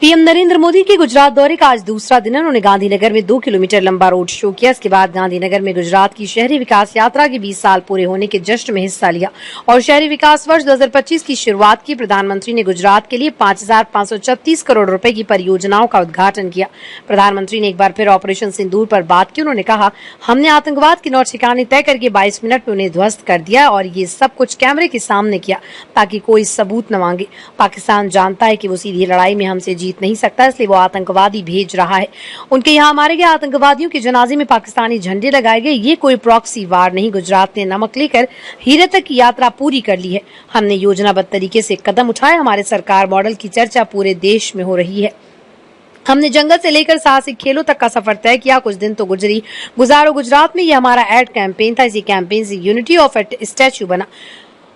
PM Narendra Modi के गुजरात दौरे का आज दूसरा दिन है। उन्होंने गांधीनगर में 2 किलोमीटर लंबा रोड शो किया। इसके बाद गांधीनगर में गुजरात की शहरी विकास यात्रा के 20 साल पूरे होने के जश्न में हिस्सा लिया और शहरी विकास वर्ष 2025 की शुरुआत की। प्रधानमंत्री ने गुजरात के लिए 5,536 करोड़ रुपए की परियोजनाओं का उद्घाटन किया। प्रधानमंत्री ने एक बार फिर ऑपरेशन सिंदूर पर बात की। उन्होंने कहा, हमने आतंकवाद के 9 ठिकाने तय करके 22 मिनट में उन्हें ध्वस्त कर दिया और ये सब कुछ कैमरे के सामने किया ताकि कोई सबूत न मांगे। पाकिस्तान जानता है कि वो सीधी लड़ाई में हमसे जीत नहीं सकता, इसलिए वो आतंकवादी भेज रहा है। उनके यहाँ मारे गए आतंकवादियों के जनाजे में पाकिस्तानी झंडे लगाए गए। ये कोई प्रॉक्सी वार नहीं। गुजरात ने नमक लेकर हीरे तक की यात्रा पूरी कर ली है। हमने योजनाबद्ध तरीके से कदम उठाए। हमारे सरकार मॉडल की चर्चा पूरे देश में हो रही है। हमने जंगल से लेकर साहसिक खेलों तक का सफर तय किया। कुछ दिन तो गुजारो गुजरात में ये हमारा एड कैंपेन था। इसी कैंपेन से यूनिटी ऑफ स्टैच्यू बना।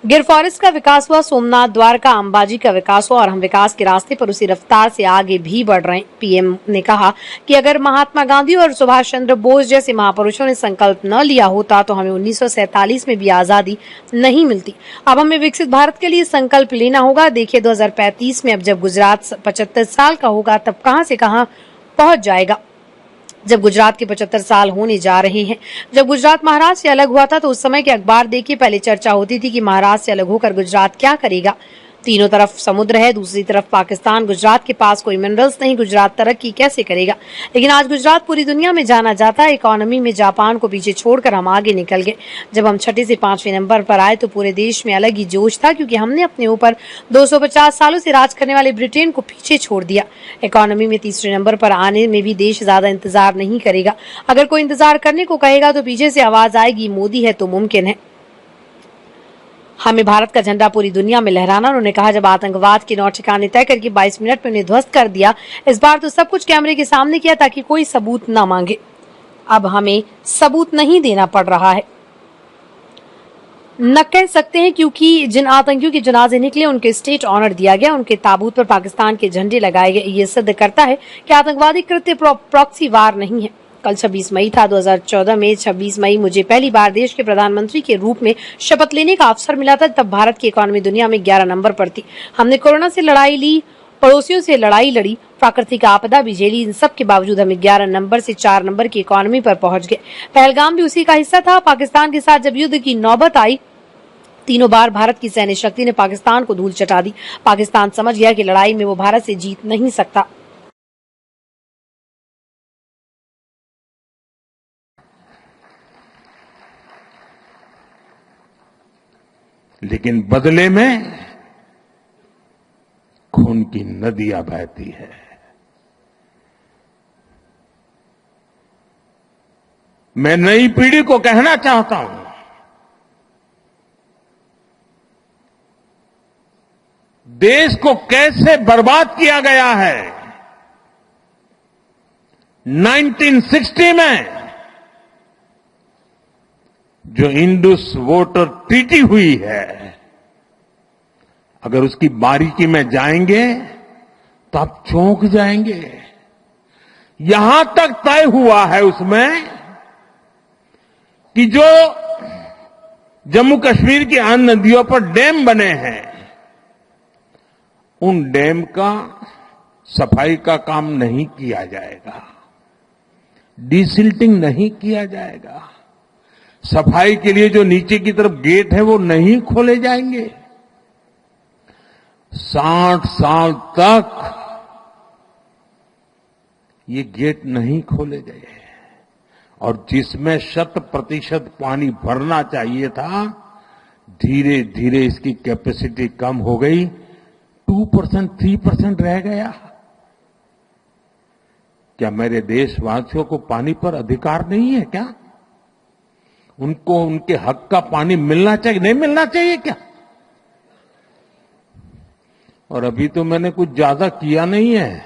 गिर फॉरेस्ट का विकास हुआ, सोमनाथ, द्वारका, अंबाजी का विकास हुआ और हम विकास के रास्ते पर उसी रफ्तार से आगे भी बढ़ रहे हैं। पीएम ने कहा कि अगर महात्मा गांधी और सुभाष चंद्र बोस जैसे महापुरुषों ने संकल्प न लिया होता तो हमें 1947 में भी आजादी नहीं मिलती। अब हमें विकसित भारत के लिए संकल्प लेना होगा। देखिए 2035 में अब जब गुजरात 75 साल का होगा तब कहां से कहां पहुंच जाएगा। जब गुजरात के 75 साल होने जा रहे हैं। जब गुजरात महाराष्ट्र से अलग हुआ था तो उस समय के अखबार देखिए, पहले चर्चा होती थी कि महाराष्ट्र से अलग होकर गुजरात क्या करेगा। तीनों तरफ समुद्र है, दूसरी तरफ पाकिस्तान। गुजरात के पास कोई मिनरल्स नहीं, गुजरात तरक्की कैसे करेगा। लेकिन आज गुजरात पूरी दुनिया में जाना जाता है। इकोनॉमी में जापान को पीछे छोड़कर हम आगे निकल गए। जब हम 6 से 5वें नंबर पर आए तो पूरे देश में अलग ही जोश था, क्योंकि हमने अपने ऊपर 250 सालों से राज करने वाले ब्रिटेन को पीछे छोड़ दिया। इकोनॉमी में 3रे नंबर पर आने में भी देश ज्यादा इंतजार नहीं करेगा। अगर कोई इंतजार करने को कहेगा तो पीछे से आवाज आएगी, मोदी है तो मुमकिन है। हमें भारत का झंडा पूरी दुनिया में लहराना। उन्होंने कहा, जब आतंकवाद के 9 ठिकाने तय करके 22 मिनट में उन्हें ध्वस्त कर दिया, इस बार तो सब कुछ कैमरे के सामने किया ताकि कोई सबूत न मांगे। अब हमें सबूत नहीं देना पड़ रहा है। न कह सकते हैं, क्योंकि जिन आतंकियों के जनाजे निकले उनके स्टेट ऑनर दिया गया, उनके ताबूत पर पाकिस्तान के झंडे लगाए गए। ये सिद्ध करता है कि आतंकवादी कृत्य प्रॉक्सी वार नहीं है। कल 26 मई था। 2014 में 26 मई मुझे पहली बार देश के प्रधानमंत्री के रूप में शपथ लेने का अवसर मिला था। तब भारत की इकोनॉमी दुनिया में 11 नंबर पर थी। हमने कोरोना से लड़ाई ली, पड़ोसियों से लड़ाई लड़ी, प्राकृतिक आपदा भी झेली। इन सब के बावजूद हम 11 नंबर से 4 नंबर की इकोनॉमी पर पहुंच गए। पहलगाम भी उसी का हिस्सा था। पाकिस्तान के साथ जब युद्ध की नौबत आई, तीनों बार भारत की सैन्य शक्ति ने पाकिस्तान को धूल चटा दी। पाकिस्तान समझ गया कि लड़ाई में वो भारत से जीत नहीं सकता। लेकिन बदले में खून की नदियां बहती है। मैं नई पीढ़ी को कहना चाहता हूं, देश को कैसे बर्बाद किया गया है। 1960 में जो इंडस वाटर ट्रीटी हुई है, अगर उसकी बारीकी में जाएंगे तो आप चौंक जाएंगे। यहां तक तय हुआ है उसमें कि जो जम्मू कश्मीर की अन्य नदियों पर डैम बने हैं, उन डैम का सफाई का काम नहीं किया जाएगा, डिसिल्टिंग नहीं किया जाएगा। सफाई के लिए जो नीचे की तरफ गेट है वो नहीं खोले जाएंगे। 60 साल तक ये गेट नहीं खोले गए और जिसमें 100% पानी भरना चाहिए था, धीरे धीरे इसकी कैपेसिटी कम हो गई। 2%, 3% रह गया। क्या मेरे देशवासियों को पानी पर अधिकार नहीं है क्या? उनको उनके हक का पानी मिलना चाहिए, नहीं मिलना चाहिए क्या? और अभी तो मैंने कुछ ज्यादा किया नहीं है।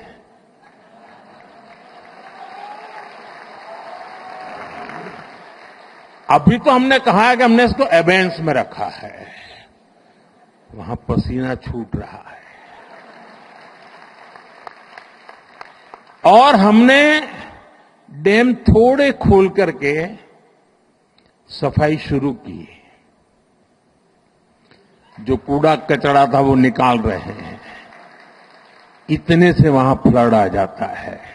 अभी तो हमने कहा है कि हमने इसको एबेंस में रखा है। वहां पसीना छूट रहा है। और हमने डैम थोड़े खोल करके सफाई शुरू की। जो कूड़ा कचरा था वो निकाल रहे हैं। इतने से वहां फ्लड आ जाता है।